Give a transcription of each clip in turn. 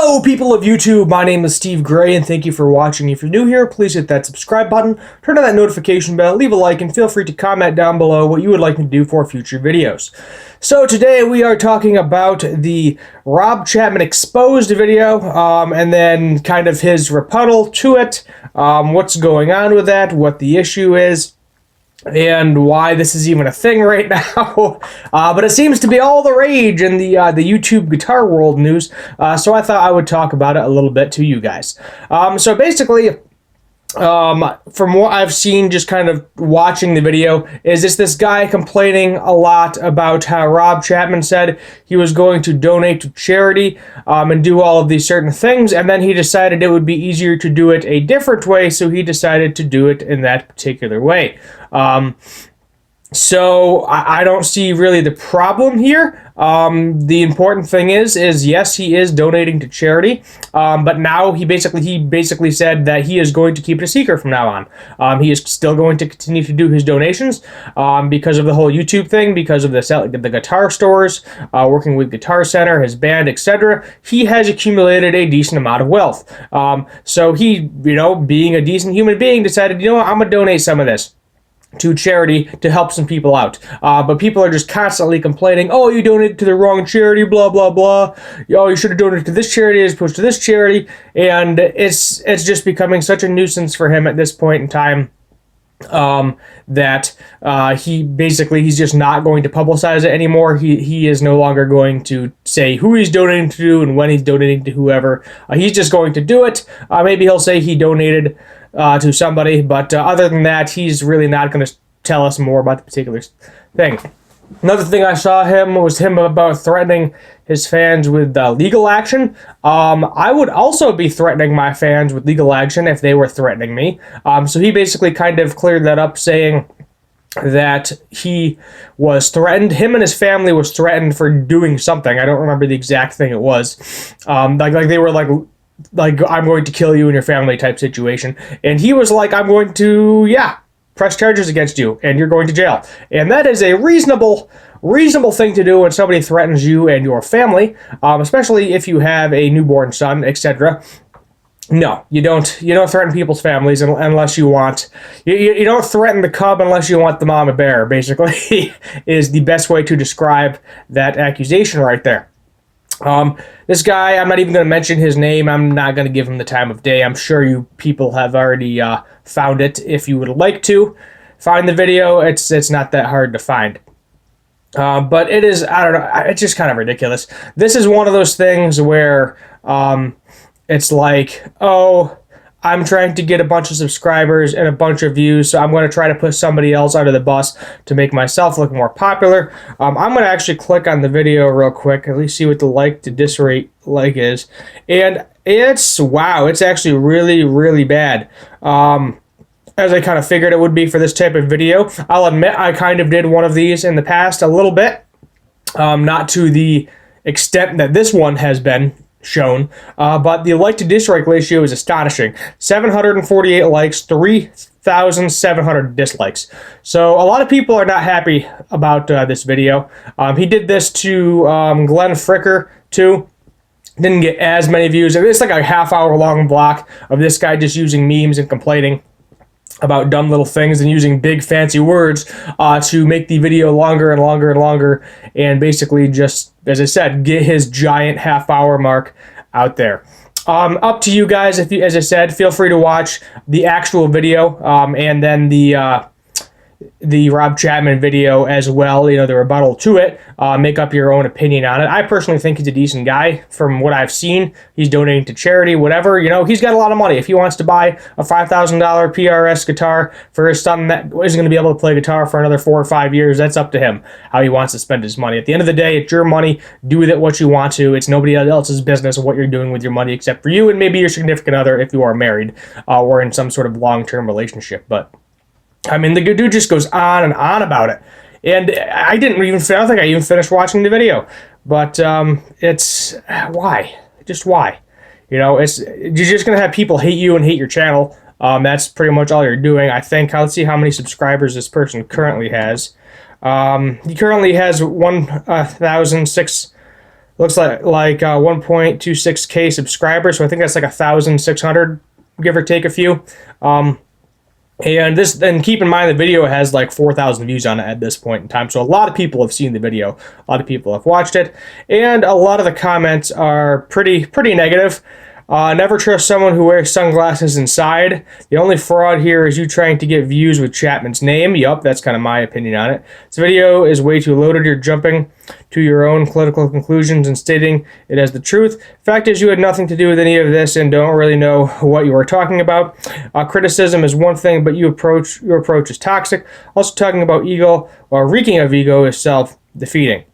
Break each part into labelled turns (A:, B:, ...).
A: Hello people of YouTube, my name is Steve Gray and thank you for watching. If you're new here, please hit that subscribe button, turn on that notification bell, leave a like, and feel free to comment down below what you would like me to do for future videos. So today we are talking about the Rob Chapman Exposed video, and then kind of his rebuttal to it, what's going on with that, what the issue is, and why this is even a thing right now. But it seems to be all the rage in the YouTube guitar world news, so I thought I would talk about it a little bit to you guys. So basically, from what I've seen, just kind of watching the video, is this guy complaining a lot about how Rob Chapman said he was going to donate to charity and do all of these certain things, and then he decided it would be easier to do it a different way, so he decided to do it in that particular way. So I don't see really the problem here. The important thing is yes, he is donating to charity, but now he basically said that he is going to keep it a secret from now on. He is still going to continue to do his donations because of the whole YouTube thing, because of the guitar stores, working with Guitar Center, his band, etc. He has accumulated a decent amount of wealth. So he, being a decent human being, decided, I'm gonna donate some of this to charity to help some people out. But people are just constantly complaining, oh, you donated to the wrong charity, blah, blah, blah. Oh, you should have donated to this charity as opposed to this charity. And it's just becoming such a nuisance for him at this point in time that he's just not going to publicize it anymore. He is no longer going to say who he's donating to and when he's donating to whoever. He's just going to do it. Maybe he'll say he donated to somebody, but other than that, he's really not going to tell us more about the particular thing. Another thing I saw was him about threatening his fans with legal action. I would also be threatening my fans with legal action if they were threatening me. So he basically kind of cleared that up, saying that he was threatened. Him and his family was threatened for doing something. I don't remember the exact thing it was. Like they were like I'm going to kill you and your family type situation. And he was like, I'm going to, press charges against you and you're going to jail. And that is a reasonable thing to do when somebody threatens you and your family, especially if you have a newborn son, etc. No, you don't threaten people's families unless you want. You don't threaten the cub unless you want the mama bear, basically, is the best way to describe that accusation right there. This guy, I'm not even going to mention his name. I'm not going to give him the time of day. I'm sure you people have already found it. If you would like to find the video, it's not that hard to find. But it is, I don't know, it's just kind of ridiculous. This is one of those things where it's like, oh, I'm trying to get a bunch of subscribers and a bunch of views, so I'm going to try to put somebody else under the bus to make myself look more popular. I'm going to actually click on the video real quick, at least see what the like to disrate like is. And wow, it's actually really, really bad. As I kind of figured it would be for this type of video. I'll admit I kind of did one of these in the past a little bit. Not to the extent that this one has been shown, but the like to dislike ratio is astonishing. 748 likes, 3,700 dislikes. So a lot of people are not happy about this video. He did this to Glenn Fricker too. Didn't get as many views. It's like a half-hour long block of this guy just using memes and complaining about dumb little things and using big fancy words to make the video longer and longer and longer, and basically just, as I said, get his giant half-hour mark out there. Up to you guys. If you, as I said, feel free to watch the actual video and then the Rob Chapman video as well, the rebuttal to it. Make up your own opinion on it. I personally think he's a decent guy from what I've seen. He's donating to charity, whatever. He's got a lot of money. If he wants to buy a $5,000 PRS guitar for his son that isn't going to be able to play guitar for another 4 or 5 years, that's up to him, how he wants to spend his money. At the end of the day, it's your money. Do with it what you want to. It's nobody else's business what you're doing with your money except for you and maybe your significant other if you are married or in some sort of long-term relationship. But I mean, the good dude just goes on and on about it. And I don't think I even finished watching the video. But it's, why? Just why? You're just going to have people hate you and hate your channel. That's pretty much all you're doing, I think. Let's see how many subscribers this person currently has. He currently has 1,006 Looks like 1.26K subscribers, so I think that's like 1,600, give or take a few. And keep in mind the video has like 4,000 views on it at this point in time. So a lot of people have seen the video. A lot of people have watched it. And a lot of the comments are pretty negative. Never trust someone who wears sunglasses inside. The only fraud here is you trying to get views with Chapman's name. Yup, that's kind of my opinion on it. This video is way too loaded. You're jumping to your own political conclusions and stating it as the truth. Fact is, you had nothing to do with any of this and don't really know what you are talking about. Criticism is one thing, but your approach is toxic. Also, talking about ego or reeking of ego is self-defeating.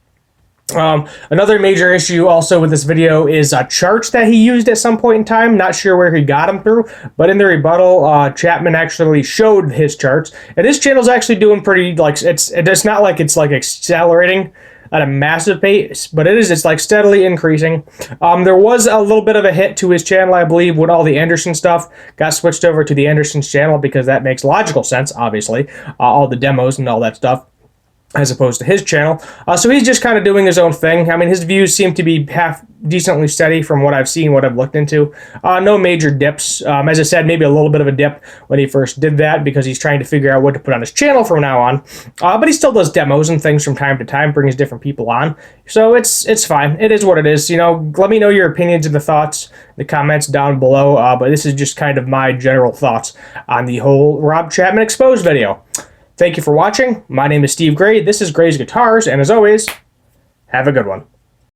A: Another major issue also with this video is charts that he used at some point in time. Not sure where he got them through, but in the rebuttal, Chapman actually showed his charts, and his channel's actually doing pretty, like, it's not like it's like accelerating at a massive pace, but it's like steadily increasing. There was a little bit of a hit to his channel, I believe, when all the Anderson stuff got switched over to the Anderson's channel, because that makes logical sense, obviously, all the demos and all that stuff, as opposed to his channel. So he's just kind of doing his own thing. I mean, his views seem to be half decently steady from what I've seen, what I've looked into. No major dips. As I said, maybe a little bit of a dip when he first did that, because he's trying to figure out what to put on his channel from now on. But he still does demos and things from time to time, brings different people on. So it's fine. It is what it is. You know, let me know your opinions and the thoughts in the comments down below. But this is just kind of my general thoughts on the whole Rob Chapman Exposed video. Thank you for watching. My name is Steve Gray. This is Gray's Guitars, and as always, have a good one.